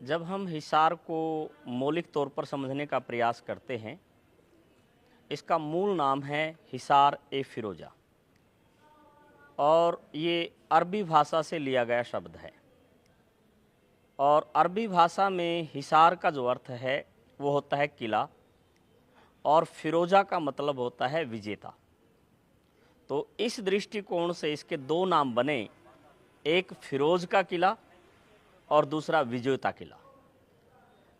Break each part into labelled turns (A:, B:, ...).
A: जब हम हिसार को मौलिक तौर पर समझने का प्रयास करते हैं, इसका मूल नाम है हिसार ए फिरोजा और ये अरबी भाषा से लिया गया शब्द है। और अरबी भाषा में हिसार का जो अर्थ है वो होता है किला और फिरोजा का मतलब होता है विजेता। तो इस दृष्टिकोण से इसके दो नाम बने, एक फिरोज का किला और दूसरा विजेता किला।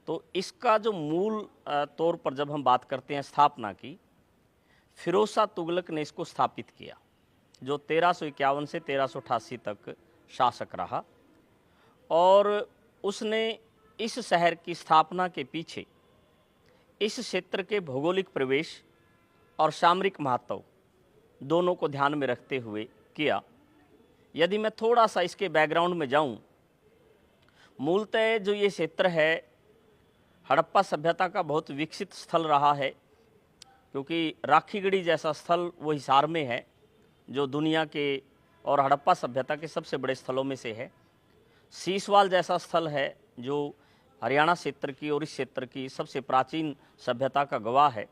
A: तो इसका जो मूल तौर पर जब हम बात करते हैं स्थापना की, फिरोज शाह तुगलक ने इसको स्थापित किया, जो 1351 से 1388 तक शासक रहा। और उसने इस शहर की स्थापना के पीछे इस क्षेत्र के भौगोलिक प्रवेश और सामरिक महत्व दोनों को ध्यान में रखते हुए किया। यदि मैं थोड़ा सा इसके बैकग्राउंड में जाऊं, मूलतः जो ये क्षेत्र है हड़प्पा सभ्यता का बहुत विकसित स्थल रहा है, क्योंकि राखीगढ़ी जैसा स्थल वो हिसार में है जो दुनिया के और हड़प्पा सभ्यता के सबसे बड़े स्थलों में से है। सीसवाल जैसा स्थल है जो हरियाणा क्षेत्र की और इस क्षेत्र की सबसे प्राचीन सभ्यता का गवाह है।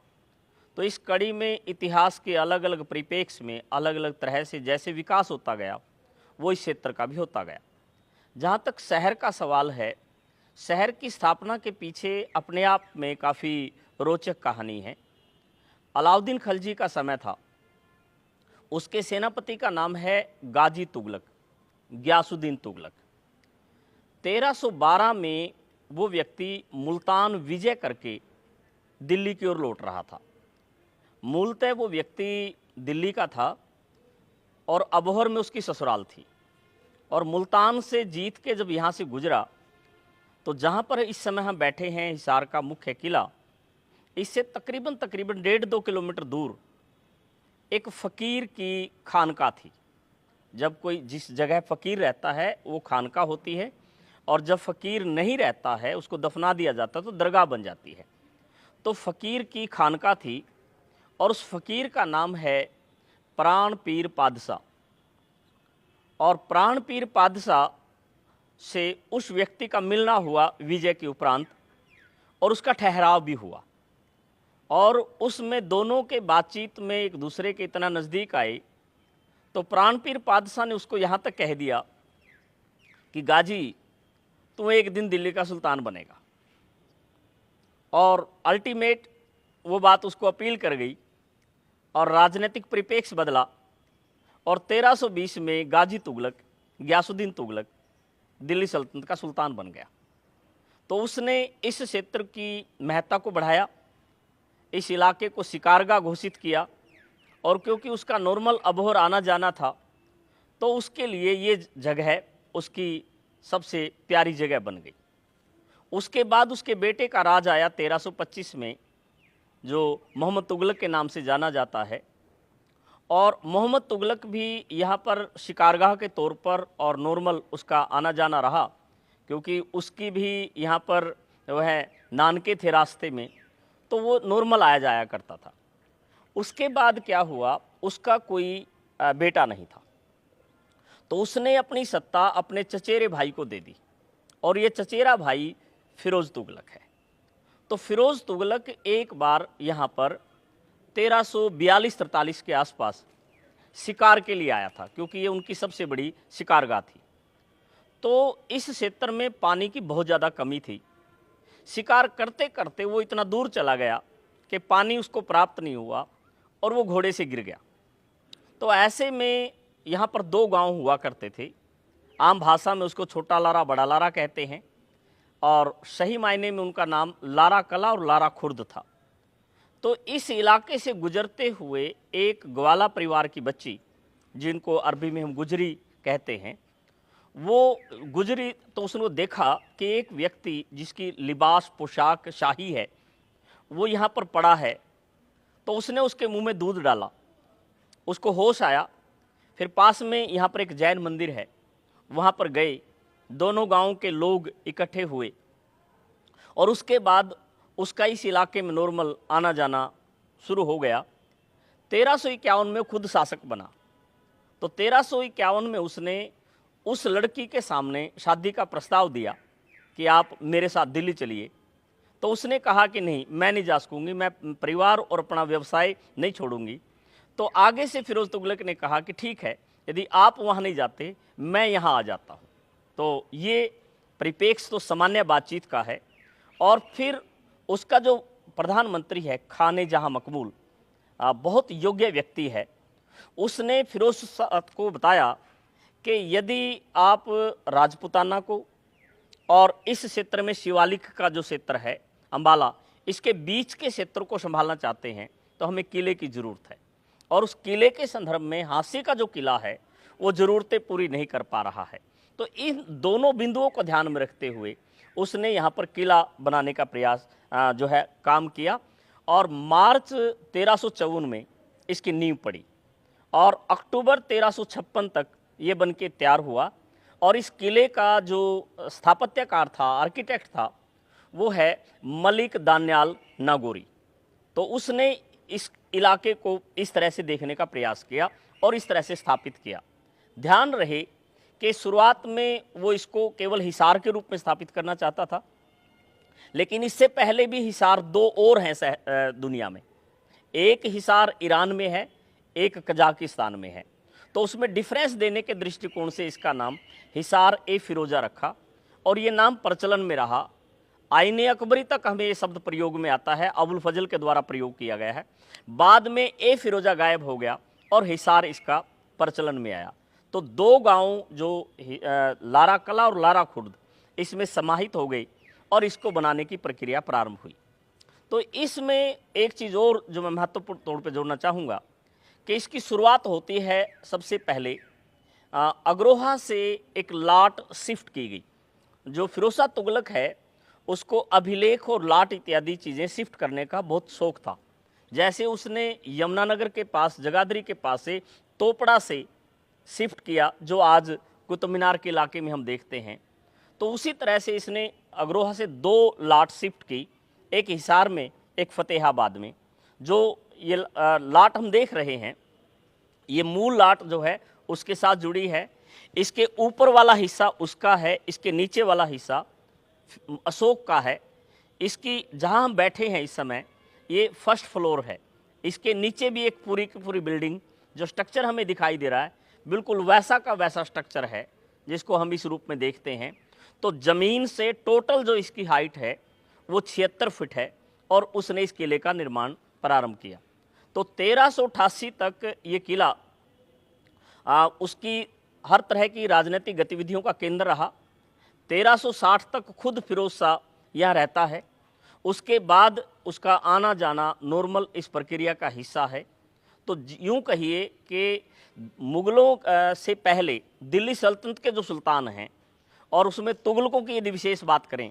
A: तो इस कड़ी में इतिहास के अलग अलग परिप्रेक्ष्य में अलग अलग तरह से जैसे विकास होता गया, वो इस क्षेत्र का भी होता गया। जहाँ तक शहर का सवाल है, शहर की स्थापना के पीछे अपने आप में काफ़ी रोचक कहानी है। अलाउद्दीन खलजी का समय था, उसके सेनापति का नाम है गाजी तुगलक, गियासुद्दीन तुगलक। 1312 में वो व्यक्ति मुल्तान विजय करके दिल्ली की ओर लौट रहा था। मूलतः वो व्यक्ति दिल्ली का था और अबोहर में उसकी ससुराल थी। और मुल्तान से जीत के जब यहाँ से गुजरा, तो जहाँ पर इस समय हम बैठे हैं हिसार का मुख्य किला, इससे तकरीबन 1.5-2 किलोमीटर दूर एक फ़कीर की खानका थी। जब कोई जिस जगह फ़कीर रहता है वो खानका होती है, और जब फ़कीर नहीं रहता है उसको दफना दिया जाता है तो दरगाह बन जाती है। तो फ़कीर की खानका थी और उस फ़कीर का नाम है प्राण पीर पादशाह। और प्राण पीर पादशाह से उस व्यक्ति का मिलना हुआ विजय के उपरांत, और उसका ठहराव भी हुआ। और उसमें दोनों के बातचीत में एक दूसरे के इतना नज़दीक आए, तो प्राणपीर पादशाह ने उसको यहाँ तक कह दिया कि गाजी, तू एक दिन दिल्ली का सुल्तान बनेगा। और अल्टीमेट वो बात उसको अपील कर गई और राजनीतिक परिप्रेक्ष्य बदला, और 1320 में गाजी तुगलक, गियासुद्दीन तुगलक दिल्ली सल्तनत का सुल्तान बन गया। तो उसने इस क्षेत्र की महत्ता को बढ़ाया, इस इलाके को शिकारगाह घोषित किया, और क्योंकि उसका नॉर्मल अबोहर आना जाना था, तो उसके लिए ये जगह उसकी सबसे प्यारी जगह बन गई। उसके बाद उसके बेटे का राज आया 1325 में, जो मोहम्मद तुगलक के नाम से जाना जाता है। और मोहम्मद तुगलक भी यहाँ पर शिकारगाह के तौर पर और नॉर्मल उसका आना जाना रहा, क्योंकि उसकी भी यहाँ पर वह नानके थे रास्ते में, तो वो नॉर्मल आया जाया करता था। उसके बाद क्या हुआ, उसका कोई बेटा नहीं था, तो उसने अपनी सत्ता अपने चचेरे भाई को दे दी, और ये चचेरा भाई फिरोज तुगलक है। तो फिरोज तुगलक एक बार यहाँ पर 1342-43 के आसपास शिकार के लिए आया था, क्योंकि ये उनकी सबसे बड़ी शिकारगाह थी। तो इस क्षेत्र में पानी की बहुत ज़्यादा कमी थी। शिकार करते करते वो इतना दूर चला गया कि पानी उसको प्राप्त नहीं हुआ और वो घोड़े से गिर गया। तो ऐसे में यहाँ पर 2 गांव हुआ करते थे। आम भाषा में उसको छोटा लारा बड़ा लारा कहते हैं, और सही मायने में उनका नाम लारा कला और लारा खुर्द था। तो इस इलाके से गुजरते हुए एक ग्वाला परिवार की बच्ची, जिनको अरबी में हम गुजरी कहते हैं, वो गुजरी, तो उसने देखा कि एक व्यक्ति जिसकी लिबास पोशाक शाही है वो यहाँ पर पड़ा है। तो उसने उसके मुंह में दूध डाला, उसको होश आया। फिर पास में यहाँ पर एक जैन मंदिर है, वहाँ पर गए, दोनों गांव के लोग इकट्ठे हुए, और उसके बाद उसका इस इलाके में नॉर्मल आना जाना शुरू हो गया। 1351 में खुद शासक बना। तो 1351 में उसने उस लड़की के सामने शादी का प्रस्ताव दिया कि आप मेरे साथ दिल्ली चलिए, तो उसने कहा कि नहीं, मैं नहीं जा सकूंगी, मैं परिवार और अपना व्यवसाय नहीं छोड़ूंगी। तो आगे से फिरोज तुगलक ने कहा कि ठीक है, यदि आप वहाँ नहीं जाते मैं यहाँ आ जाता हूँ। तो ये परिप्रेक्ष्य तो सामान्य बातचीत का है। और फिर उसका जो प्रधानमंत्री है खाने जहाँ मकबूल, बहुत योग्य व्यक्ति है, उसने फिरोज शाह को बताया कि यदि आप राजपुताना को और इस क्षेत्र में शिवालिक का जो क्षेत्र है अंबाला, इसके बीच के क्षेत्र को संभालना चाहते हैं तो हमें किले की ज़रूरत है। और उस किले के संदर्भ में हांसी का जो किला है वो ज़रूरतें पूरी नहीं कर पा रहा है। तो इन दोनों बिंदुओं को ध्यान में रखते हुए उसने यहाँ पर किला बनाने का प्रयास जो है काम किया। और मार्च 1354 में इसकी नींव पड़ी और अक्टूबर 1356 तक ये बन के तैयार हुआ। और इस किले का जो स्थापत्यकार था, आर्किटेक्ट था, वो है मलिक दान्याल नागौरी। तो उसने इस इलाके को इस तरह से देखने का प्रयास किया और इस तरह से स्थापित किया। ध्यान रहे कि शुरुआत में वो इसको केवल हिसार के रूप में स्थापित करना चाहता था, लेकिन इससे पहले भी हिसार दो और हैं दुनिया में। एक हिसार ईरान में है, एक कजाकिस्तान में है। तो उसमें डिफरेंस देने के दृष्टिकोण से इसका नाम हिसार ए फिरोजा रखा और ये नाम प्रचलन में रहा। आईने अकबरी तक हमें ये शब्द प्रयोग में आता है, अबुल फजल के द्वारा प्रयोग किया गया है। बाद में ए फिरोजा गायब हो गया और हिसार इसका प्रचलन में आया। तो दो गांव जो लारा कला और लारा खुर्द इसमें समाहित हो गई और इसको बनाने की प्रक्रिया प्रारंभ हुई। तो इसमें एक चीज़ और जो मैं महत्वपूर्ण तौर पर जोड़ना चाहूँगा कि इसकी शुरुआत होती है सबसे पहले अग्रोहा से एक लाट शिफ्ट की गई। जो फिरोज शाह तुगलक है उसको अभिलेख और लाट इत्यादि चीज़ें शिफ्ट करने का बहुत शौक था। जैसे उसने यमुनानगर के पास, जगाधरी के पास से तोपड़ा से शिफ्ट किया जो आज कुतुब मीनार के इलाके में हम देखते हैं। तो उसी तरह से इसने अग्रोहा से दो लाट शिफ्ट की, एक हिसार में एक फतेहाबाद में। जो ये लाट हम देख रहे हैं ये मूल लाट जो है उसके साथ जुड़ी है। इसके ऊपर वाला हिस्सा उसका है, इसके नीचे वाला हिस्सा अशोक का है। इसकी जहां हम बैठे हैं इस समय ये फर्स्ट फ्लोर है। इसके नीचे भी एक पूरी की पूरी बिल्डिंग, जो स्ट्रक्चर हमें दिखाई दे रहा है बिल्कुल वैसा का वैसा स्ट्रक्चर है जिसको हम इस रूप में देखते हैं। तो ज़मीन से टोटल जो इसकी हाइट है वो 76 फीट है और उसने इस किले का निर्माण प्रारंभ किया। तो 1388 तक ये किला उसकी हर तरह की राजनीतिक गतिविधियों का केंद्र रहा। 1360 तक खुद फिरोज शाह यहाँ रहता है। उसके बाद उसका आना जाना नॉर्मल इस प्रक्रिया का हिस्सा है। तो यूँ कहिए कि मुग़लों से पहले दिल्ली सल्तनत के जो सुल्तान हैं और उसमें तुगलकों की यदि विशेष बात करें,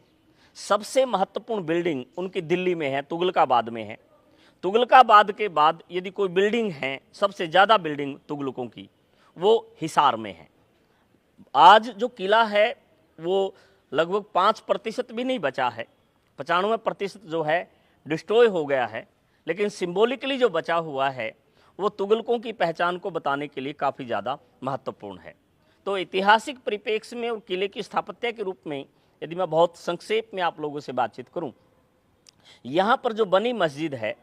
A: सबसे महत्वपूर्ण बिल्डिंग उनकी दिल्ली में है, तुगलकाबाद में है। तुगलकाबाद के बाद यदि कोई बिल्डिंग है, सबसे ज़्यादा बिल्डिंग तुगलकों की, वो हिसार में है। आज जो किला है वो लगभग 5% भी नहीं बचा है, 95% जो है डिस्ट्रॉय हो गया है। लेकिन सिंबॉलिकली जो बचा हुआ है वो तुगलकों की पहचान को बताने के लिए काफ़ी ज़्यादा महत्वपूर्ण है। तो ऐतिहासिक परिप्रेक्ष्य में और किले की स्थापत्य के रूप में यदि मैं बहुत संक्षेप में आप लोगों से बातचीत करूं, यहाँ पर जो बनी मस्जिद है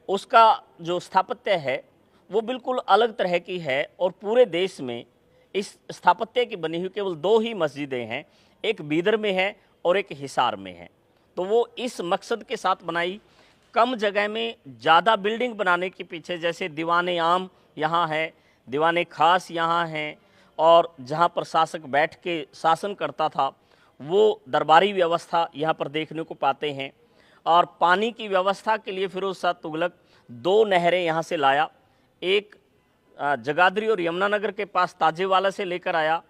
A: उसका जो स्थापत्य है वो बिल्कुल अलग तरह की है। और पूरे देश में इस स्थापत्य की बनी हुई केवल दो ही मस्जिदें हैं, एक बीदर में है और एक हिसार में है। तो वो इस मकसद के साथ बनाई, कम जगह में ज़्यादा बिल्डिंग बनाने के पीछे, जैसे दीवाने आम यहाँ है, दीवाने खास यहाँ हैं, और जहाँ पर शासक बैठ के शासन करता था वो दरबारी व्यवस्था यहाँ पर देखने को पाते हैं। और पानी की व्यवस्था के लिए फिरोज शाह तुगलक दो नहरें यहाँ से लाया, एक जगाधरी और यमुनानगर के पास ताजेवाला से लेकर आया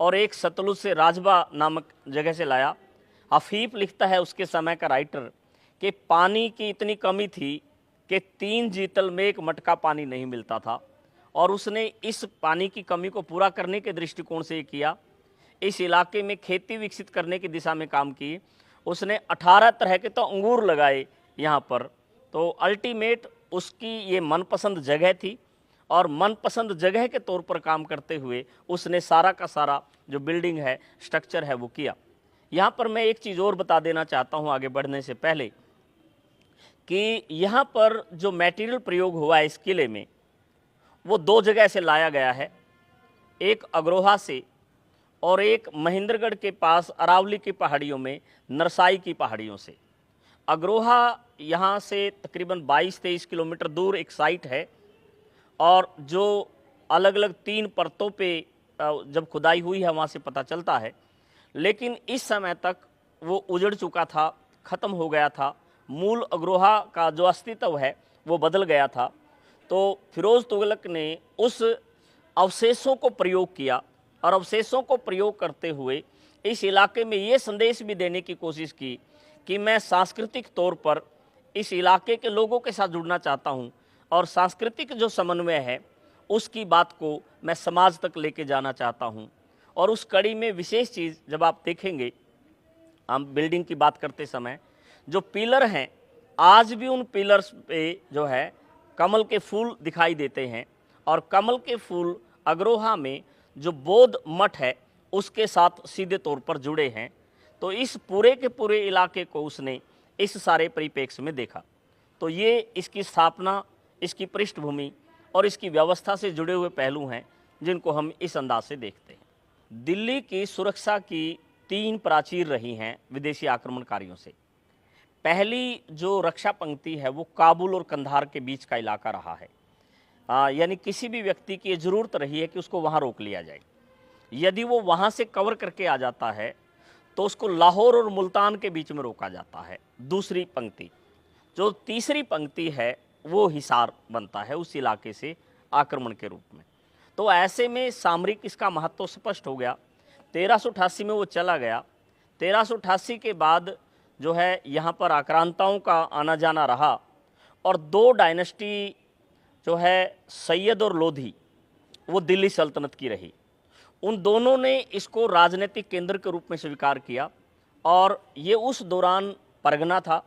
A: और एक सतलुज से राजबा नामक जगह से लाया। हफीफ लिखता है उसके समय का राइटर कि पानी की इतनी कमी थी कि 3 जीतल में एक मटका पानी नहीं मिलता था। और उसने इस पानी की कमी को पूरा करने के दृष्टिकोण से ये किया। इस इलाके में खेती विकसित करने की दिशा में काम किए। उसने 18 तरह के तो अंगूर लगाए यहाँ पर। तो अल्टीमेट उसकी ये मनपसंद जगह थी और मनपसंद जगह के तौर पर काम करते हुए उसने सारा का सारा जो बिल्डिंग है, स्ट्रक्चर है, वो किया। यहाँ पर मैं एक चीज़ और बता देना चाहता हूँ आगे बढ़ने से पहले कि यहाँ पर जो मटेरियल प्रयोग हुआ है इस किले में, वो दो जगह से लाया गया है, एक अग्रोहा से और एक महेंद्रगढ़ के पास अरावली की पहाड़ियों में नरसाई की पहाड़ियों से। अग्रोहा यहाँ से तकरीबन 22-23 किलोमीटर दूर एक साइट है, और जो अलग अलग 3 परतों पे जब खुदाई हुई है वहाँ से पता चलता है, लेकिन इस समय तक वो उजड़ चुका था, ख़त्म हो गया था। मूल अग्रोहा का जो अस्तित्व है वो बदल गया था। तो फिरोज़ तुगलक ने उस अवशेषों को प्रयोग किया, और अवशेषों को प्रयोग करते हुए इस इलाके में ये संदेश भी देने की कोशिश की कि मैं सांस्कृतिक तौर पर इस इलाके के लोगों के साथ जुड़ना चाहता हूँ, और सांस्कृतिक जो समन्वय है उसकी बात को मैं समाज तक लेके जाना चाहता हूँ। और उस कड़ी में विशेष चीज़ जब आप देखेंगे, हम बिल्डिंग की बात करते समय जो पिलर हैं, आज भी उन पिलर्स पे जो है कमल के फूल दिखाई देते हैं, और कमल के फूल अग्रोहा में जो बौद्ध मठ है उसके साथ सीधे तौर पर जुड़े हैं। तो इस पूरे के पूरे इलाके को उसने इस सारे परिप्रेक्ष्य में देखा। तो ये इसकी स्थापना, इसकी पृष्ठभूमि और इसकी व्यवस्था से जुड़े हुए पहलू हैं जिनको हम इस अंदाज से देखते हैं। दिल्ली की सुरक्षा की 3 प्राचीर रही हैं विदेशी आक्रमणकारियों से। पहली जो रक्षा पंक्ति है वो काबुल और कंधार के बीच का इलाका रहा है। यानी किसी भी व्यक्ति की ये ज़रूरत रही है कि उसको वहाँ रोक लिया जाए। यदि वो वहाँ से कवर करके आ जाता है तो उसको लाहौर और मुल्तान के बीच में रोका जाता है। दूसरी पंक्ति, जो तीसरी पंक्ति है वो हिसार बनता है उस इलाके से आक्रमण के रूप में। तो ऐसे में सामरिक इसका महत्व स्पष्ट हो गया। 1388 में वो चला गया। 1388 के बाद जो है यहाँ पर आक्रांताओं का आना जाना रहा, और 2 डायनेस्टी जो है सैयद और लोधी, वो दिल्ली सल्तनत की रही। उन दोनों ने इसको राजनीतिक केंद्र के रूप में स्वीकार किया, और ये उस दौरान परगना था,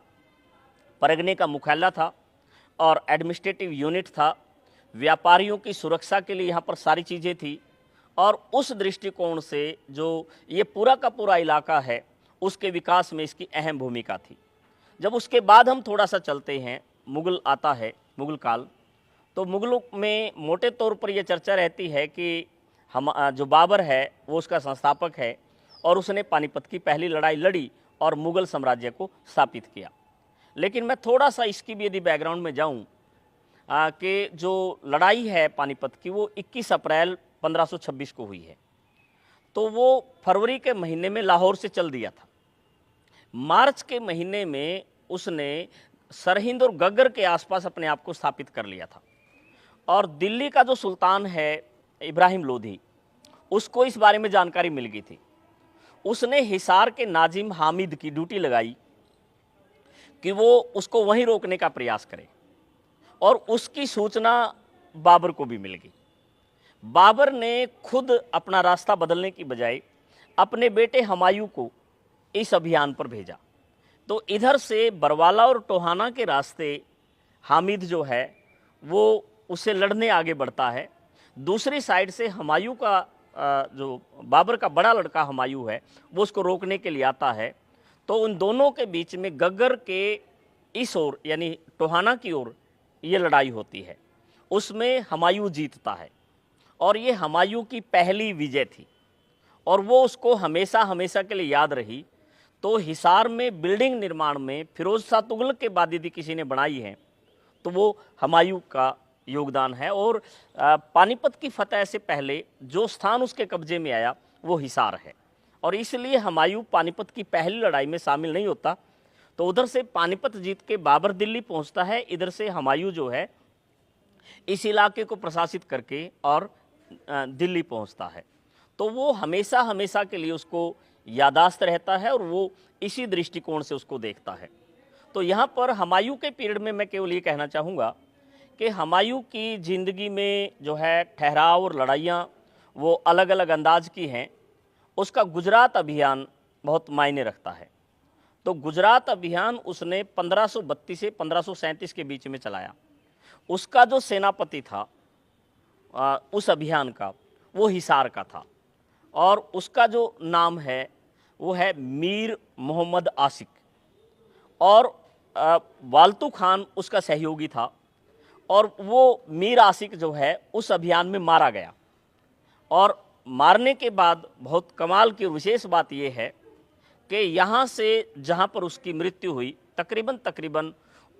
A: परगने का मुख्यालय था और एडमिनिस्ट्रेटिव यूनिट था। व्यापारियों की सुरक्षा के लिए यहाँ पर सारी चीज़ें थी, और उस दृष्टिकोण से जो ये पूरा का पूरा इलाका है उसके विकास में इसकी अहम भूमिका थी। जब उसके बाद हम थोड़ा सा चलते हैं, मुग़ल आता है, मुग़ल काल, तो मुग़लों में मोटे तौर पर यह चर्चा रहती है कि हम जो बाबर है वो उसका संस्थापक है, और उसने पानीपत की पहली लड़ाई लड़ी और मुग़ल साम्राज्य को स्थापित किया। लेकिन मैं थोड़ा सा इसकी भी यदि बैकग्राउंड में जाऊं कि जो लड़ाई है पानीपत की वो 21 अप्रैल 1526 को हुई है, तो वो फरवरी के महीने में लाहौर से चल दिया था। मार्च के महीने में उसने सरहिंद और गग्गर के आसपास अपने आप को स्थापित कर लिया था, और दिल्ली का जो सुल्तान है इब्राहिम लोधी, उसको इस बारे में जानकारी मिल गई थी। उसने हिसार के नाजिम हामिद की ड्यूटी लगाई कि वो उसको वहीं रोकने का प्रयास करे, और उसकी सूचना बाबर को भी मिल गई। बाबर ने खुद अपना रास्ता बदलने की बजाय अपने बेटे हुमायूं को इस अभियान पर भेजा। तो इधर से बरवाला और टोहाना के रास्ते हामिद जो है वो उससे लड़ने आगे बढ़ता है। दूसरी साइड से हुमायूं का जो बाबर का बड़ा लड़का हुमायूं है वो उसको रोकने के लिए आता है। तो उन दोनों के बीच में गग्गर के इस ओर यानी टोहाना की ओर ये लड़ाई होती है। उसमें हुमायूं जीतता है, और ये हुमायूं की पहली विजय थी, और वो उसको हमेशा हमेशा के लिए याद रही। तो हिसार में बिल्डिंग निर्माण में फिरोज शाह तुगलक के बाद यदि किसी ने बनाई है तो वो हुमायूं का योगदान है। और पानीपत की फतह से पहले जो स्थान उसके कब्जे में आया वो हिसार है, और इसलिए हुमायूं पानीपत की पहली लड़ाई में शामिल नहीं होता। तो उधर से पानीपत जीत के बाबर दिल्ली पहुंचता है, इधर से हुमायूं जो है इस इलाके को प्रशासित करके और दिल्ली पहुंचता है। तो वो हमेशा हमेशा के लिए उसको यादाश्त रहता है, और वो इसी दृष्टिकोण से उसको देखता है। तो यहाँ पर हुमायूं के पीरियड में मैं केवल ये कहना चाहूँगा कि हुमायूं की ज़िंदगी में जो है ठहराव और लड़ाइयाँ वो अलग अलग अंदाज की हैं। उसका गुजरात अभियान बहुत मायने रखता है। तो गुजरात अभियान उसने 1532 से 1537 के बीच में चलाया। उसका जो सेनापति था उस अभियान का वो हिसार का था, और उसका जो नाम है वो है मीर मोहम्मद आसिक, और वालतू खान उसका सहयोगी था, और वो मीर आसिक जो है उस अभियान में मारा गया। और मारने के बाद बहुत कमाल की विशेष बात यह है कि यहाँ से जहाँ पर उसकी मृत्यु हुई तकरीबन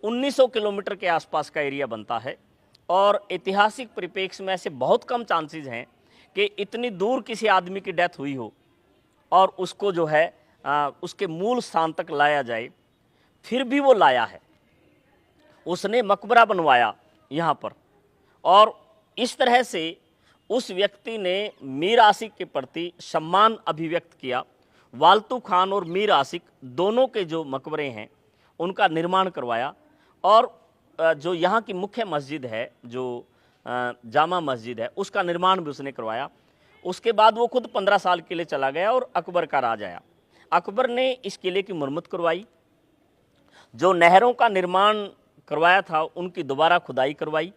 A: 1900 किलोमीटर के आसपास का एरिया बनता है, और ऐतिहासिक परिप्रेक्ष्य में ऐसे बहुत कम चांसेस हैं कि इतनी दूर किसी आदमी की डेथ हुई हो और उसको जो है उसके मूल स्थान तक लाया जाए। फिर भी वो लाया है, उसने मकबरा बनवाया यहाँ पर, और इस तरह से उस व्यक्ति ने मीर आसिक के प्रति सम्मान अभिव्यक्त किया। वालतू खान और मीर आसिक दोनों के जो मकबरे हैं उनका निर्माण करवाया, और जो यहाँ की मुख्य मस्जिद है, जो जामा मस्जिद है, उसका निर्माण भी उसने करवाया। उसके बाद वो खुद 15 साल के लिए चला गया और अकबर का राज आया। अकबर ने इस किले की मरम्मत करवाई, जो नहरों का निर्माण करवाया था उनकी दोबारा खुदाई करवाई,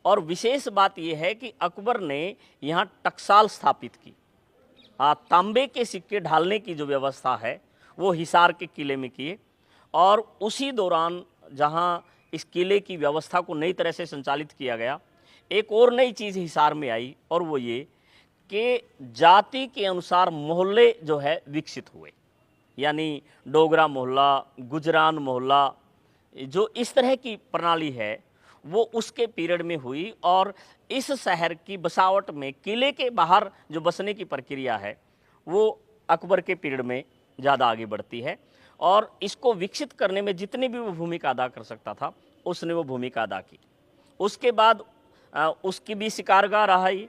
A: और विशेष बात यह है कि अकबर ने यहाँ टकसाल स्थापित की। तांबे के सिक्के ढालने की जो व्यवस्था है वो हिसार के किले में किए, और उसी दौरान जहाँ इस किले की व्यवस्था को नई तरह से संचालित किया गया, एक और नई चीज़ हिसार में आई, और वो ये कि जाति के अनुसार मोहल्ले जो है विकसित हुए, यानी डोगरा मोहल्ला, गुजरान मोहल्ला, जो इस तरह की प्रणाली है वो उसके पीरियड में हुई। और इस शहर की बसावट में किले के बाहर जो बसने की प्रक्रिया है वो अकबर के पीरियड में ज़्यादा आगे बढ़ती है, और इसको विकसित करने में जितनी भी वो भूमिका अदा कर सकता था उसने वो भूमिका अदा की। उसके बाद उसकी भी शिकारगाह रहा ही,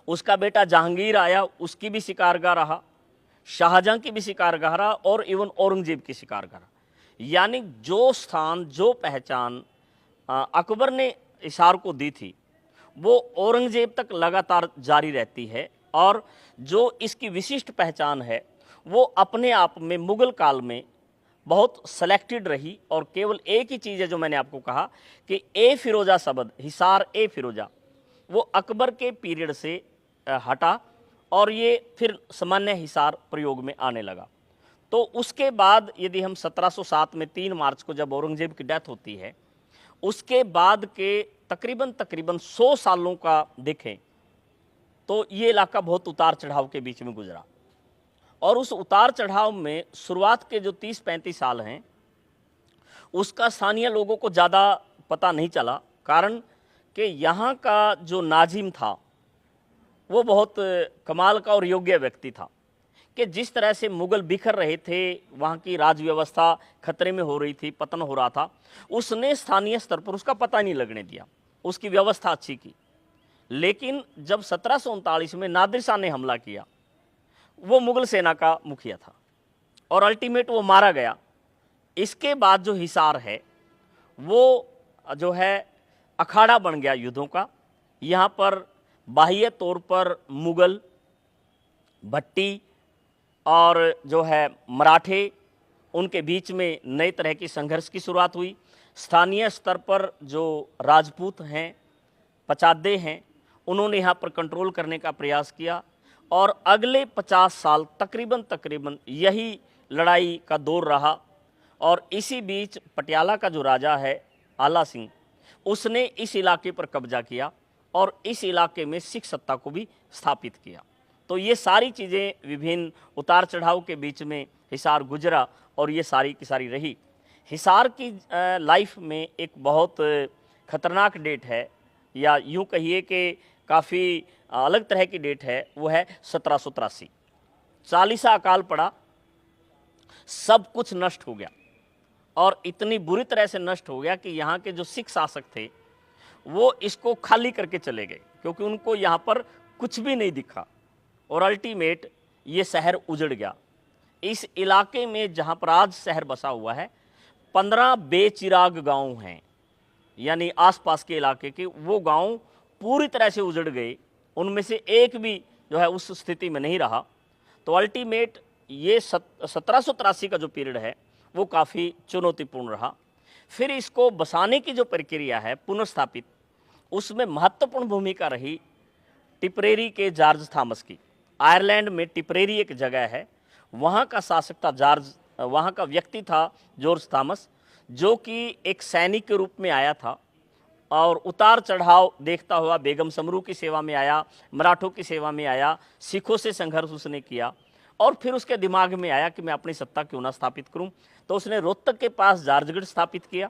A: उसका बेटा जहांगीर आया, उसकी भी शिकारगाह रहा, शाहजहां की भी शिकारगाह रहा, और इवन औरंगजेब की शिकारगाह रहा। यानी जो स्थान, जो पहचान अकबर ने हिसार को दी थी वो औरंगजेब तक लगातार जारी रहती है, और जो इसकी विशिष्ट पहचान है वो अपने आप में मुगल काल में बहुत सेलेक्टेड रही। और केवल एक ही चीज़ है जो मैंने आपको कहा कि ए फिरोजा शब्द, हिसार ए फिरोजा, वो अकबर के पीरियड से हटा और ये फिर सामान्य हिसार प्रयोग में आने लगा। तो उसके बाद यदि हम 1707 में 3 मार्च को जब औरंगजेब की डेथ होती है, उसके बाद के तकरीबन 100 सालों का देखें तो ये इलाका बहुत उतार चढ़ाव के बीच में गुजरा, और उस उतार चढ़ाव में शुरुआत के जो 30-35 साल हैं उसका स्थानीय लोगों को ज़्यादा पता नहीं चला, कारण कि यहाँ का जो नाजिम था वो बहुत कमाल का और योग्य व्यक्ति था कि जिस तरह से मुगल बिखर रहे थे, वहाँ की राज व्यवस्था खतरे में हो रही थी, पतन हो रहा था, उसने स्थानीय स्तर पर उसका पता नहीं लगने दिया, उसकी व्यवस्था अच्छी की। लेकिन जब 1739 में नादिर शाह ने हमला किया, वो मुगल सेना का मुखिया था और अल्टीमेट वो मारा गया। इसके बाद जो हिसार है वो जो है अखाड़ा बन गया युद्धों का। यहाँ पर बाह्य तौर पर मुगल, भट्टी और जो है मराठे, उनके बीच में नए तरह की संघर्ष की शुरुआत हुई। स्थानीय स्तर पर जो राजपूत हैं, पचादे हैं, उन्होंने यहाँ पर कंट्रोल करने का प्रयास किया, और अगले 50 साल तकरीबन यही लड़ाई का दौर रहा। और इसी बीच पटियाला का जो राजा है आला सिंह, उसने इस इलाके पर कब्जा किया और इस इलाके में सिख सत्ता को भी स्थापित किया। तो ये सारी चीज़ें विभिन्न उतार चढ़ाव के बीच में हिसार गुजरा, और ये सारी की सारी रही। हिसार की लाइफ में एक बहुत खतरनाक डेट है, या यूँ कहिए कि काफ़ी अलग तरह की डेट है, वो है 1783। 40सा अकाल पड़ा, सब कुछ नष्ट हो गया, और इतनी बुरी तरह से नष्ट हो गया कि यहाँ के जो सिख शासक थे वो इसको खाली करके चले गए, क्योंकि उनको यहाँ पर कुछ भी नहीं दिखा, और अल्टीमेट ये शहर उजड़ गया। इस इलाके में जहाँ पर आज शहर बसा हुआ है 15 बेचिराग गांव हैं, यानी आसपास के इलाके के वो गांव पूरी तरह से उजड़ गए, उनमें से एक भी जो है उस स्थिति में नहीं रहा। तो अल्टीमेट ये 1783 का जो पीरियड है वो काफ़ी चुनौतीपूर्ण रहा। फिर इसको बसाने की जो प्रक्रिया है पुनर्स्थापित, उसमें महत्वपूर्ण भूमिका रही टिपरेरी के जॉर्ज थॉमस की। आयरलैंड में टिपरेरी एक जगह है, वहाँ का शासक था जॉर्ज, वहाँ का व्यक्ति था जॉर्ज थॉमस, जो कि एक सैनिक के रूप में आया था और उतार चढ़ाव देखता हुआ बेगम समरू की सेवा में आया, मराठों की सेवा में आया, सिखों से संघर्ष उसने किया और फिर उसके दिमाग में आया कि मैं अपनी सत्ता क्यों ना स्थापित करूं। तो उसने रोहतक के पास जार्जगढ़ स्थापित किया।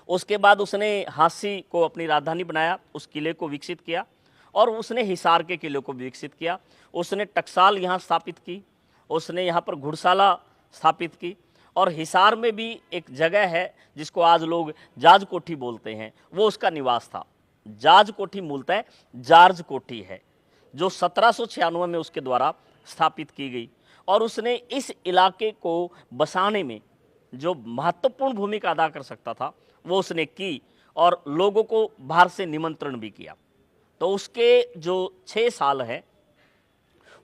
A: उसके बाद उसने हांसी को अपनी राजधानी बनाया, उस किले को विकसित किया और उसने हिसार के किले को विकसित किया। उसने टकसाल यहाँ स्थापित की, उसने यहाँ पर घुड़साला स्थापित की और हिसार में भी एक जगह है जिसको आज लोग जाज कोठी बोलते हैं, वो उसका निवास था। जाज कोठी मूलतः जार्ज कोठी है जो 1796 में उसके द्वारा स्थापित की गई और उसने इस इलाके को बसाने में जो महत्वपूर्ण भूमिका अदा कर सकता था वो उसने की और लोगों को बाहर से निमंत्रण भी किया। तो उसके जो 6 साल हैं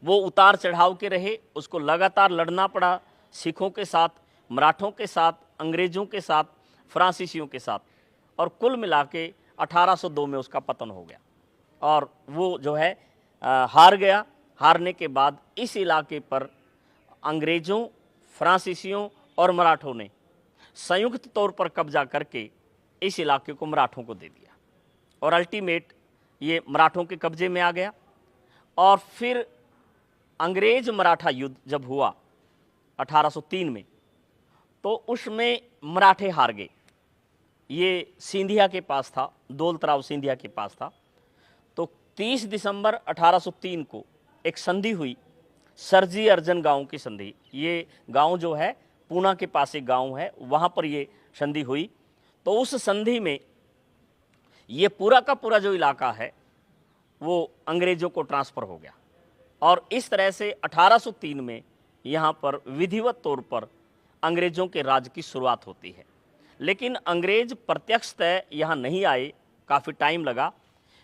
A: वो उतार चढ़ाव के रहे, उसको लगातार लड़ना पड़ा सिखों के साथ, मराठों के साथ, अंग्रेज़ों के साथ, फ्रांसीसियों के साथ और कुल मिला के 1802 में उसका पतन हो गया और वो जो है हार गया। हारने के बाद इस इलाके पर अंग्रेज़ों, फ्रांसीसियों और मराठों ने संयुक्त तौर पर कब्जा करके इस इलाके को मराठों को दे दिया और अल्टीमेट ये मराठों के कब्जे में आ गया। और फिर अंग्रेज मराठा युद्ध जब हुआ 1803 में, तो उसमें मराठे हार गए। ये सिंधिया के पास था, दौलतराव सिंधिया के पास था। तो 30 दिसंबर 1803 को एक संधि हुई, सरजी अर्जन गांव की संधि। ये गांव जो है पूना के पास एक गांव है, वहाँ पर ये संधि हुई। तो उस संधि में ये पूरा का पूरा जो इलाका है वो अंग्रेज़ों को ट्रांसफ़र हो गया और इस तरह से 1803 में यहाँ पर विधिवत तौर पर अंग्रेज़ों के राज की शुरुआत होती है। लेकिन अंग्रेज़ प्रत्यक्षतः यहाँ नहीं आए, काफ़ी टाइम लगा,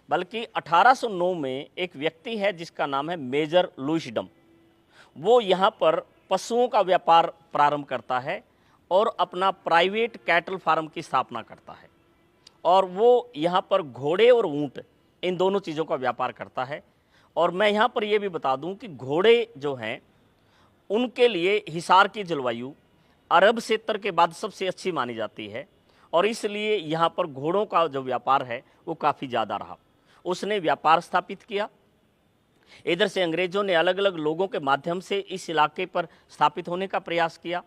A: बल्कि 1809 में एक व्यक्ति है जिसका नाम है मेजर लुईस डम। वो यहाँ पर पशुओं का व्यापार प्रारंभ करता है और अपना प्राइवेट कैटल फार्म की स्थापना करता है और वो यहाँ पर घोड़े और ऊँट इन दोनों चीज़ों का व्यापार करता है। और मैं यहाँ पर ये भी बता दूँ कि घोड़े जो हैं उनके लिए हिसार की जलवायु अरब क्षेत्र के बाद सबसे अच्छी मानी जाती है और इसलिए यहाँ पर घोड़ों का जो व्यापार है वो काफ़ी ज़्यादा रहा। उसने व्यापार स्थापित किया। इधर से अंग्रेज़ों ने अलग अलग लोगों के माध्यम से इस इलाके पर स्थापित होने का प्रयास किया।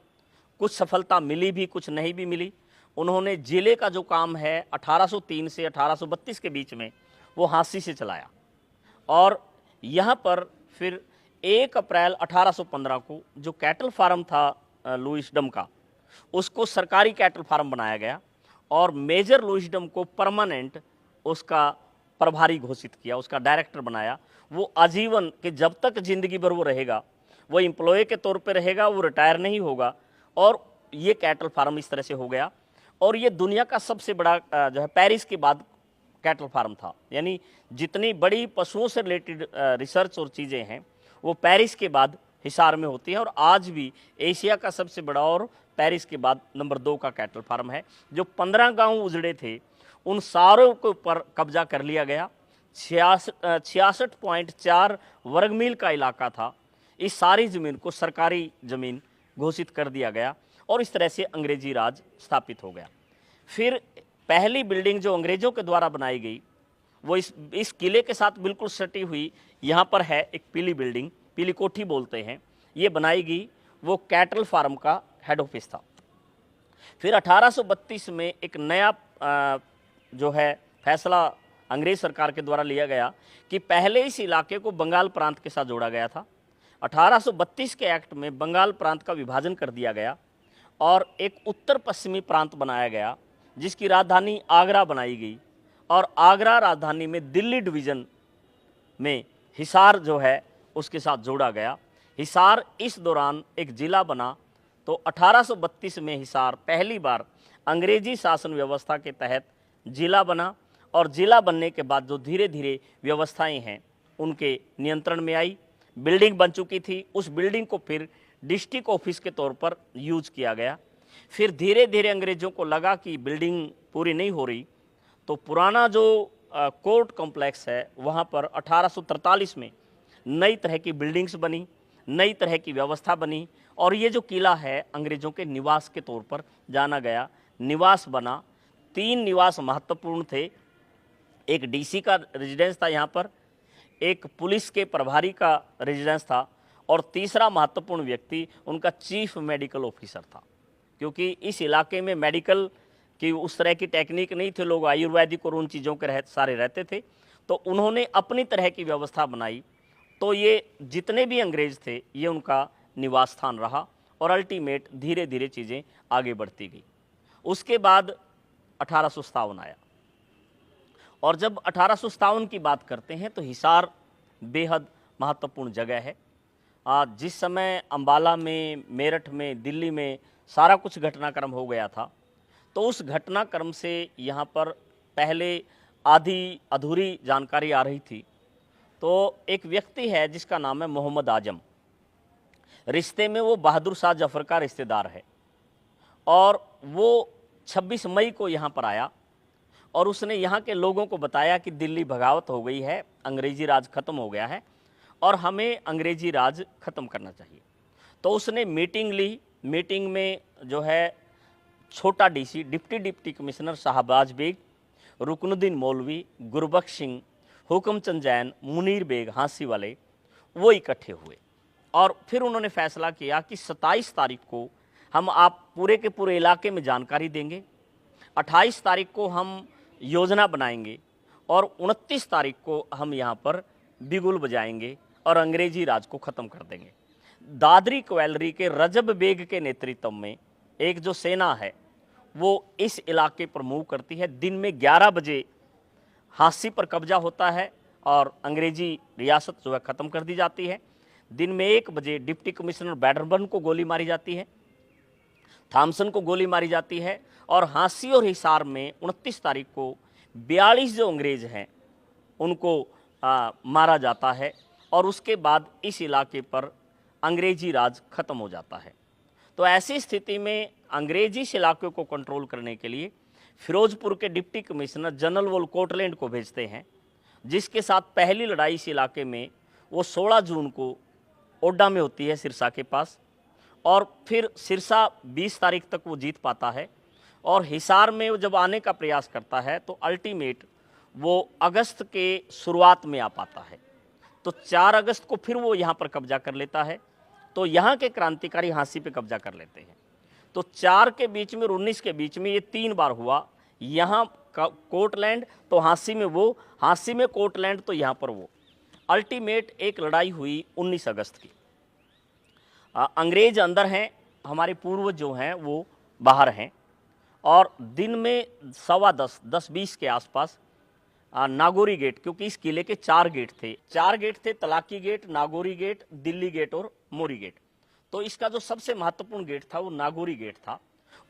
A: कुछ सफलता मिली भी, कुछ नहीं भी मिली। उन्होंने जिले का जो काम है 1803 से 1832 के बीच में वो हांसी से चलाया और यहाँ पर फिर 1 अप्रैल 1815 को जो कैटल फार्म था लुईस डम का, उसको सरकारी कैटल फार्म बनाया गया और मेजर लुईस डम को परमानेंट उसका प्रभारी घोषित किया, उसका डायरेक्टर बनाया। वो आजीवन कि जब तक जिंदगी भर वो रहेगा, वो एम्प्लॉय के तौर पे रहेगा, वो रिटायर नहीं होगा। और ये कैटल फार्म इस तरह से हो गया और ये दुनिया का सबसे बड़ा जो है पेरिस के बाद कैटल फार्म था। यानी जितनी बड़ी पशुओं से रिलेटेड रिसर्च और चीज़ें हैं वो पेरिस के बाद हिसार में होती हैं और आज भी एशिया का सबसे बड़ा और पेरिस के बाद नंबर 2 का कैटल फार्म है। जो 15 गांव उजड़े थे उन सारों के ऊपर कब्जा कर लिया गया। 66.4 वर्ग मील का इलाका था। इस सारी ज़मीन को सरकारी ज़मीन घोषित कर दिया गया और इस तरह से अंग्रेजी राज स्थापित हो गया। फिर पहली बिल्डिंग जो अंग्रेज़ों के द्वारा बनाई गई वो इस किले के साथ बिल्कुल सटी हुई यहाँ पर है एक पीली बिल्डिंग, पीली कोठी बोलते हैं, ये बनाई गई। वो कैटल फार्म का हेड ऑफिस था। फिर 1832 में एक नया जो है फैसला अंग्रेज सरकार के द्वारा लिया गया कि पहले इस इलाके को बंगाल प्रांत के साथ जोड़ा गया था। 1832 के एक्ट में बंगाल प्रांत का विभाजन कर दिया गया और एक उत्तर पश्चिमी प्रांत बनाया गया जिसकी राजधानी आगरा बनाई गई और आगरा राजधानी में दिल्ली डिवीज़न में हिसार जो है उसके साथ जोड़ा गया। हिसार इस दौरान एक ज़िला बना। तो 1832 में हिसार पहली बार अंग्रेजी शासन व्यवस्था के तहत ज़िला बना और ज़िला बनने के बाद जो धीरे धीरे व्यवस्थाएं हैं उनके नियंत्रण में आई। बिल्डिंग बन चुकी थी, उस बिल्डिंग को फिर डिस्ट्रिक्ट ऑफिस के तौर पर यूज किया गया। फिर धीरे धीरे अंग्रेज़ों को लगा कि बिल्डिंग पूरी नहीं हो रही, तो पुराना जो कोर्ट कॉम्प्लेक्स है वहाँ पर 1843 में नई तरह की बिल्डिंग्स बनी। नई तरह की व्यवस्था बनी और ये जो किला है अंग्रेज़ों के निवास के तौर पर जाना गया, निवास बना। 3 निवास महत्वपूर्ण थे, एक डीसी का रेजिडेंस था यहाँ पर, एक पुलिस के प्रभारी का रेजिडेंस था और तीसरा महत्वपूर्ण व्यक्ति उनका चीफ मेडिकल ऑफिसर था, क्योंकि इस इलाके में मेडिकल की उस तरह की टेक्निक नहीं थे, लोग आयुर्वेदिक और उन चीज़ों के सारे रहते थे, तो उन्होंने अपनी तरह की व्यवस्था बनाई। तो ये जितने भी अंग्रेज थे ये उनका निवास स्थान रहा और अल्टीमेट धीरे धीरे चीज़ें आगे बढ़ती गई। उसके बाद 1857 आया और जब 1857 की बात करते हैं तो हिसार बेहद महत्वपूर्ण जगह है। जिस समय अंबाला में, मेरठ में, दिल्ली में सारा कुछ घटनाक्रम हो गया था, तो उस घटनाक्रम से यहाँ पर पहले आधी अधूरी जानकारी आ रही थी। तो एक व्यक्ति है जिसका नाम है मोहम्मद आजम, रिश्ते में वो बहादुर शाह जफर का रिश्तेदार है और वो 26 मई को यहाँ पर आया और उसने यहाँ के लोगों को बताया कि दिल्ली बगावत हो गई है, अंग्रेजी राज खत्म हो गया है और हमें अंग्रेजी राज खत्म करना चाहिए। तो उसने मीटिंग ली। मीटिंग में जो है छोटा DC, deputy commissioner Shahbaz Baig, Ruknuddin Maulvi, Gurbakhsh Singh, Hukamchand Jain, Munir Baig, Hansi वाले, वो इकट्ठे हुए और फिर उन्होंने फैसला किया कि 27 तारीख को हम आप पूरे के पूरे इलाके में जानकारी देंगे, 28 तारीख को हम योजना बनाएंगे और 29 तारीख को हम यहाँ पर बिगुल बजाएंगे और अंग्रेजी राज को ख़त्म कर देंगे। दादरी कैवलरी के रजब बेग के नेतृत्व में एक जो सेना है वो इस इलाके पर मूव करती है। दिन में 11 बजे हाँसी पर कब्जा होता है और अंग्रेजी रियासत जो है ख़त्म कर दी जाती है। दिन में 1 बजे डिप्टी कमिश्नर बैडरबर्न को गोली मारी जाती है, थॉमसन को गोली मारी जाती है और हाँसी और हिसार में 29 तारीख को 42 जो अंग्रेज हैं उनको मारा जाता है और उसके बाद इस इलाके पर अंग्रेजी राज खत्म हो जाता है। तो ऐसी स्थिति में अंग्रेजी इस इलाके को कंट्रोल करने के लिए फिरोजपुर के डिप्टी कमिश्नर जनरल वोलकोटलैंड को भेजते हैं, जिसके साथ पहली लड़ाई इस इलाके में वो 16 जून को ओड्डा में होती है, सिरसा के पास, और फिर सिरसा 20 तारीख तक वो जीत पाता है और हिसार में वो जब आने का प्रयास करता है तो अल्टीमेट वो अगस्त के शुरुआत में आ पाता है। तो 4 अगस्त को फिर वो यहाँ पर कब्जा कर लेता है। तो यहाँ के क्रांतिकारी हाँसी पे कब्जा कर लेते हैं। तो 4 के बीच में और 19 के बीच में ये 3 बार हुआ, यहाँ कोटलैंड तो हाँसी में वो, हाँसी में कोटलैंड तो यहाँ पर वो। अल्टीमेट एक लड़ाई हुई 19 अगस्त की। अंग्रेज अंदर हैं, हमारे पूर्वज जो हैं वो बाहर हैं और दिन में 10:15 10:20 के आसपास नागौरी गेट, क्योंकि इस किले के 4 गेट थे, 4 गेट थे, Talaki gate, Nagauri gate, Delhi gate और मोरी गेट। तो इसका जो सबसे महत्वपूर्ण गेट था वो नागौरी गेट था।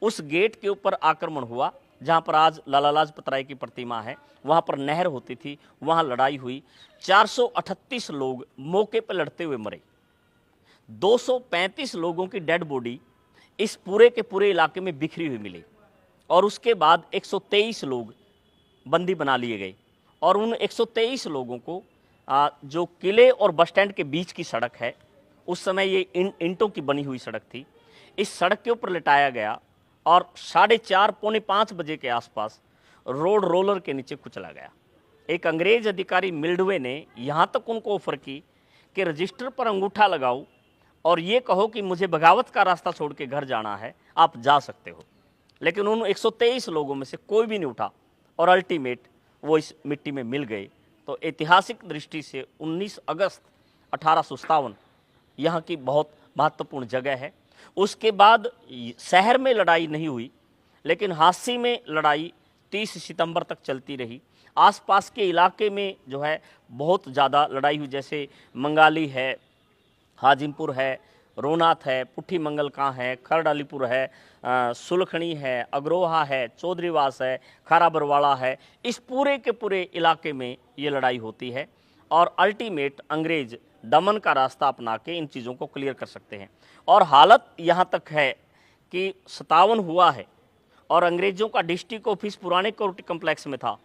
A: उस गेट के ऊपर आक्रमण हुआ जहाँ पर आज लाला लाजपत राय की प्रतिमा है, वहाँ पर नहर होती थी, वहाँ लड़ाई हुई। 438 लोग मौके पर लड़ते हुए मरे। 235 लोगों की डेड बॉडी इस पूरे के पूरे इलाके में बिखरी हुई मिली और उसके बाद 123 लोग बंदी बना लिए गए और उन 123 लोगों को जो किले और बस स्टैंड के बीच की सड़क है, उस समय ये ईंटों की बनी हुई सड़क थी, इस सड़क के ऊपर लिटाया गया और 4:30 पौने 5 बजे के आसपास रोड रोलर के नीचे कुचला गया। एक अंग्रेज अधिकारी मिल्डवे ने यहाँ तक उनको ऑफर की कि रजिस्टर पर अंगूठा लगाओ और ये कहो कि मुझे बगावत का रास्ता छोड़ के घर जाना है, आप जा सकते हो। लेकिन उन 123 लोगों में से कोई भी नहीं उठा और अल्टीमेट वो इस मिट्टी में मिल गए। तो ऐतिहासिक दृष्टि से 19 अगस्त 1857 यहाँ की बहुत महत्वपूर्ण जगह है। उसके बाद शहर में लड़ाई नहीं हुई, लेकिन हाँसी में लड़ाई 30 सितंबर तक चलती रही। आसपास के इलाके में जो है बहुत ज़्यादा लड़ाई हुई, जैसे मंगाली है, हाजिमपुर है, रोनाथ है, पुट्ठी मंगलकां है, खरडालीपुर है, सुलखनी है, अग्रोहा है, चौधरीवास है, खारा बरवाड़ा है। इस पूरे के पूरे इलाके में ये लड़ाई होती है और अल्टीमेट अंग्रेज दमन का रास्ता अपना के इन चीज़ों को क्लियर कर सकते हैं। और हालत यहाँ तक है कि 57 हुआ है और अंग्रेज़ों का डिस्ट्रिक्ट ऑफिस पुराने कोर्ट कम्प्लेक्स में था।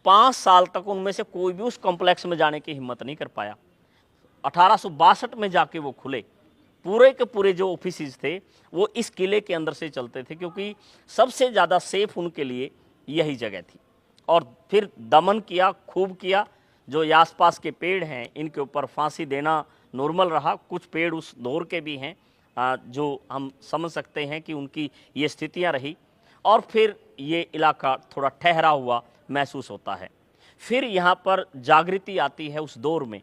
A: 5 साल तक उनमें से कोई भी उस कॉम्प्लेक्स में जाने की हिम्मत नहीं कर पाया। 1862 में जाके वो खुले पूरे के पूरे जो ऑफिसेज थे वो इस किले के अंदर से चलते थे, क्योंकि सबसे ज़्यादा सेफ उनके लिए यही जगह थी। और फिर दमन किया, खूब किया। जो ये आसपास के पेड़ हैं इनके ऊपर फांसी देना नॉर्मल रहा। कुछ पेड़ उस दौर के भी हैं जो हम समझ सकते हैं कि उनकी ये स्थितियां रही। और फिर ये इलाका थोड़ा ठहरा हुआ महसूस होता है। फिर यहाँ पर जागृति आती है उस दौर में,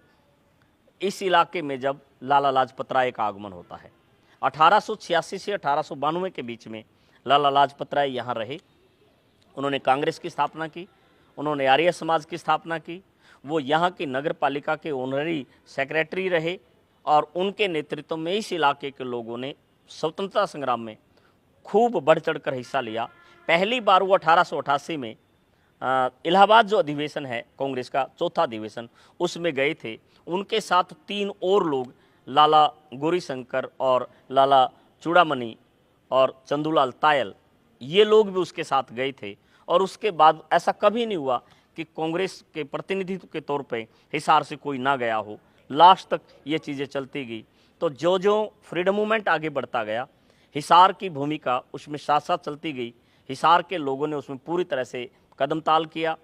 A: इस इलाके में जब लाला लाजपत राय का आगमन होता है। 1886 से 1892 के बीच में लाला लाजपत राय यहाँ रहे। उन्होंने कांग्रेस की स्थापना की, उन्होंने आर्य समाज की स्थापना की, वो यहाँ की नगर पालिका के ऑनररी सेक्रेटरी रहे और उनके नेतृत्व में इस इलाके के लोगों ने स्वतंत्रता संग्राम में खूब बढ़ चढ़ कर हिस्सा लिया। पहली बार वो 1888 में इलाहाबाद जो अधिवेशन है कांग्रेस का, चौथा अधिवेशन, उसमें गए थे। उनके साथ 3 और लोग, लाला गौरीशंकर और लाला चूड़ामणि और चंदूलाल तायल, ये लोग भी उसके साथ गए थे। और उसके बाद ऐसा कभी नहीं हुआ कि कांग्रेस के प्रतिनिधित्व के तौर पे हिसार से कोई ना गया हो। लास्ट तक ये चीज़ें चलती गई। तो जो जो फ्रीडम मूवमेंट आगे बढ़ता गया, हिसार की भूमिका उसमें साथ साथ चलती गई। हिसार के लोगों ने उसमें पूरी तरह से कदम ताल किया।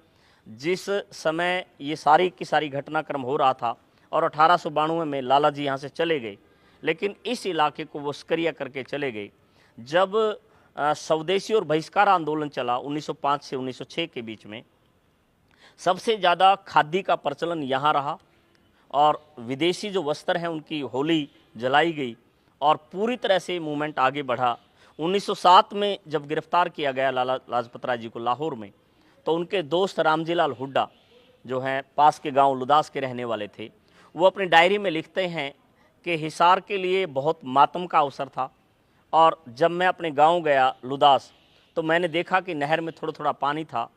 A: जिस समय ये सारी की सारी घटनाक्रम हो रहा था और 1892 में लाला जी यहाँ से चले गए, लेकिन इस इलाके को वो सक्रिय करके चले गए। जब स्वदेशी और बहिष्कार आंदोलन चला 1905 से 1906 के बीच में, सबसे ज़्यादा खादी का प्रचलन यहाँ रहा और विदेशी जो वस्त्र हैं उनकी होली जलाई गई और पूरी तरह से मूवमेंट आगे बढ़ा। 1907 में जब गिरफ्तार किया गया लाला लाजपत राय जी को लाहौर में, तो उनके दोस्त रामजीलाल हुड्डा जो हैं पास के गांव लुदास के रहने वाले थे, वो अपनी डायरी में लिखते हैं कि हिसार के लिए बहुत मातम का अवसर था। और जब मैं अपने गांव गया लुदास, तो मैंने देखा कि नहर में थोड़ा थोड़ा पानी था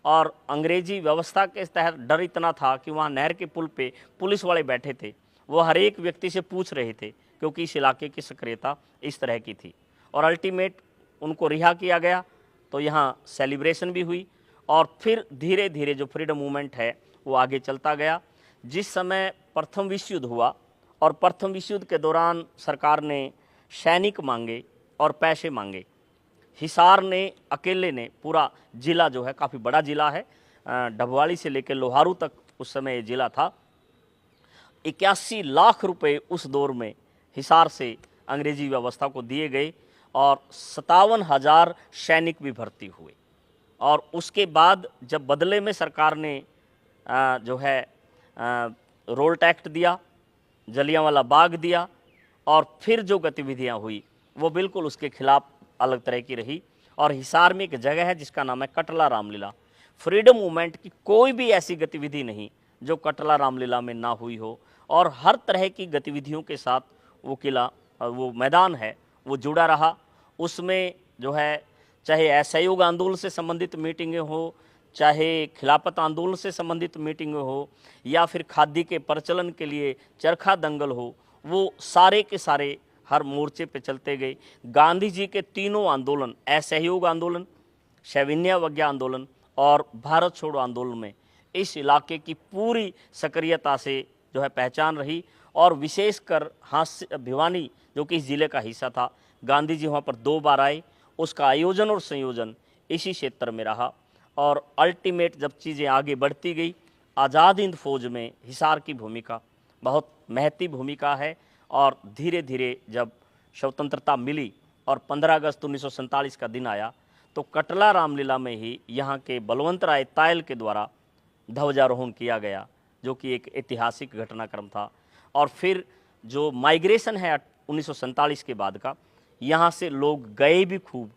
A: और अंग्रेजी व्यवस्था के तहत डर इतना था कि वहाँ नहर के पुल पे पुलिस वाले बैठे थे। वो हर एक व्यक्ति से पूछ रहे थे, क्योंकि इस इलाके की सक्रियता इस तरह की थी। और अल्टीमेट उनको रिहा किया गया, तो यहाँ सेलिब्रेशन भी हुई और फिर धीरे धीरे जो फ्रीडम मूवमेंट है वो आगे चलता गया। जिस समय प्रथम विश्व युद्ध हुआ और प्रथम विश्व युद्ध के दौरान सरकार ने सैनिक मांगे और पैसे मांगे, हिसार ने अकेले ने पूरा ज़िला जो है, काफ़ी बड़ा ज़िला है, डबवाली से लेकर लोहारू तक उस समय ये ज़िला था, 81 लाख रुपए उस दौर में हिसार से अंग्रेजी व्यवस्था को दिए गए और 57,000 सैनिक भी भर्ती हुए। और उसके बाद जब बदले में सरकार ने जो है रोल्ट एक्ट दिया, जलियांवाला बाग दिया, और फिर जो गतिविधियां हुई वो बिल्कुल उसके खिलाफ अलग तरह की रही। और हिसार में एक जगह है जिसका नाम है कटला रामलीला। फ्रीडम मूवमेंट की कोई भी ऐसी गतिविधि नहीं जो कटला रामलीला में ना हुई हो, और हर तरह की गतिविधियों के साथ वो किला, वो मैदान है, वो जुड़ा रहा। उसमें जो है चाहे असहयोग आंदोलन से संबंधित मीटिंगें हो, चाहे खिलाफत आंदोलन से संबंधित मीटिंगें हो, या फिर खादी के प्रचलन के लिए चरखा दंगल हो, वो सारे के सारे हर मोर्चे पे चलते गए। गांधी जी के तीनों आंदोलन, असहयोग आंदोलन, सविनय अवज्ञा आंदोलन और भारत छोड़ो आंदोलन में इस इलाके की पूरी सक्रियता से जो है पहचान रही। और विशेषकर हास्य भिवानी जो कि इस ज़िले का हिस्सा था, गांधी जी वहाँ पर 2 बार आए, उसका आयोजन और संयोजन इसी क्षेत्र में रहा। और अल्टीमेट जब चीज़ें आगे बढ़ती गई, आज़ाद हिंद फौज में हिसार की भूमिका बहुत महती भूमिका है। और धीरे धीरे जब स्वतंत्रता मिली और 15 अगस्त 1947 का दिन आया, तो कटला रामलीला में ही यहाँ के बलवंत राय तायल के द्वारा ध्वजारोहण किया गया, जो कि एक ऐतिहासिक घटनाक्रम था। और फिर जो माइग्रेशन है 1947 के बाद का, यहाँ से लोग गए भी खूब,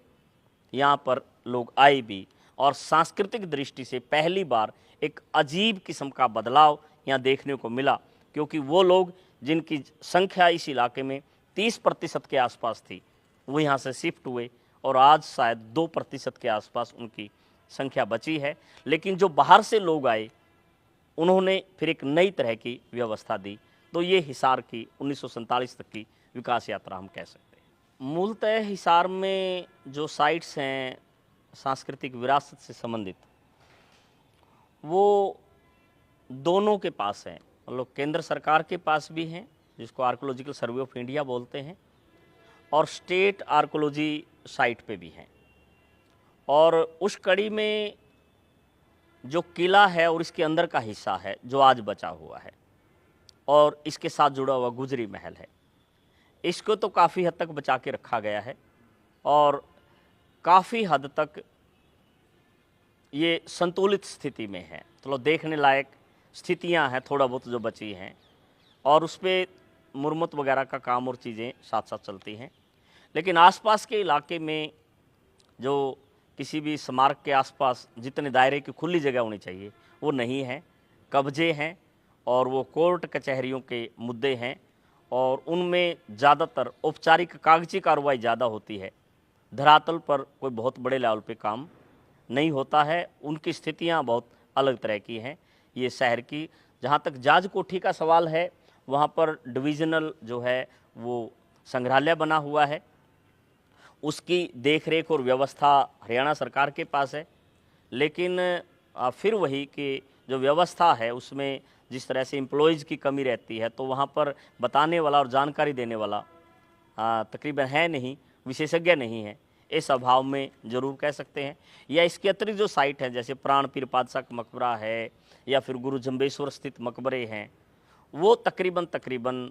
A: यहाँ पर लोग आए भी, और सांस्कृतिक दृष्टि से पहली बार एक अजीब किस्म का बदलाव यहाँ देखने को मिला, क्योंकि वो लोग जिनकी संख्या इस इलाके में 30% के आसपास थी, वो यहाँ से शिफ्ट हुए और आज शायद 2% के आसपास उनकी संख्या बची है। लेकिन जो बाहर से लोग आए, उन्होंने फिर एक नई तरह की व्यवस्था दी। तो ये हिसार की 1947 तक की विकास यात्रा हम कह सकते हैं। मूलतः हिसार में जो साइट्स हैं सांस्कृतिक विरासत से संबंधित, वो दोनों के पास हैं। मतलब केंद्र सरकार के पास भी हैं जिसको आर्कोलॉजिकल सर्वे ऑफ इंडिया बोलते हैं, और स्टेट आर्कोलॉजी साइट पे भी हैं। और उस कड़ी में जो किला है और इसके अंदर का हिस्सा है जो आज बचा हुआ है, और इसके साथ जुड़ा हुआ गुजरी महल है, इसको तो काफ़ी हद तक बचा के रखा गया है और काफ़ी हद तक ये संतुलित स्थिति में है। तो देखने लायक स्थितियां हैं थोड़ा बहुत जो बची हैं, और उस पर मुरम्मत वगैरह का काम और चीज़ें साथ साथ चलती हैं। लेकिन आसपास के इलाके में जो किसी भी स्मारक के आसपास जितने दायरे की खुली जगह होनी चाहिए वो नहीं है, कब्जे हैं और वो कोर्ट कचहरियों के मुद्दे हैं, और उनमें ज़्यादातर औपचारिक कागजी कार्रवाई ज़्यादा होती है। धरातल पर कोई बहुत बड़े लेवल पे काम नहीं होता है। उनकी स्थितियां बहुत अलग तरह की हैं ये शहर की। जहाँ तक जाज कोठी का सवाल है, वहाँ पर डिविज़नल जो है वो संग्रहालय बना हुआ है, उसकी देखरेख और व्यवस्था हरियाणा सरकार के पास है। लेकिन फिर वही कि जो व्यवस्था है उसमें जिस तरह से एम्प्लॉयज़ की कमी रहती है, तो वहाँ पर बताने वाला और जानकारी देने वाला तकरीबन है नहीं, विशेषज्ञ नहीं है, इस अभाव में ज़रूर कह सकते हैं। या इसके अतिरिक्त जो साइट है जैसे प्राण पीर पातशाह का मकबरा है या फिर गुरु जम्बेश्वर स्थित मकबरे हैं, वो तकरीबन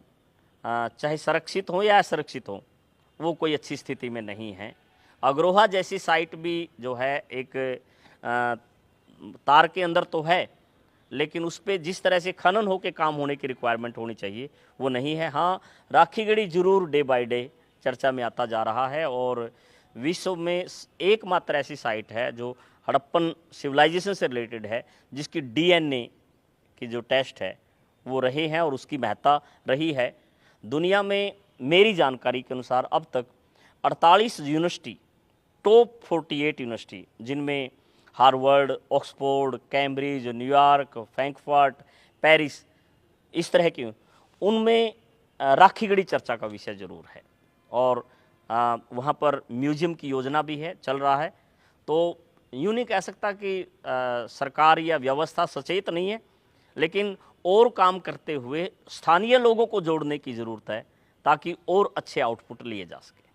A: चाहे संरक्षित हों या असुरक्षित हों, वो कोई अच्छी स्थिति में नहीं है। अग्रोहा जैसी साइट भी जो है एक तार के अंदर तो है, लेकिन उस पर जिस तरह से खनन हो के काम होने की रिक्वायरमेंट होनी चाहिए वो नहीं है। हाँ, राखीगढ़ी जरूर डे बाय डे चर्चा में आता जा रहा है, और विश्व में एकमात्र ऐसी साइट है जो हड़प्पन सिविलाइजेशन से रिलेटेड है, जिसकी डीएनए की जो टेस्ट है वो रहे हैं और उसकी महत्ता रही है। दुनिया में मेरी जानकारी के अनुसार अब तक 48 यूनिवर्सिटी, टॉप 48 यूनिवर्सिटी, जिनमें Harvard, Oxford, Cambridge, New York, Frankfurt, Paris, इस तरह की, उनमें राखीगढ़ी चर्चा का विषय जरूर है। और वहाँ पर म्यूजियम की योजना भी है, चल रहा है। तो यूँ नहीं कह सकता कि सरकार या व्यवस्था सचेत नहीं है, लेकिन और काम करते हुए स्थानीय लोगों को जोड़ने की ज़रूरत है ताकि और अच्छे आउटपुट लिए जा सके।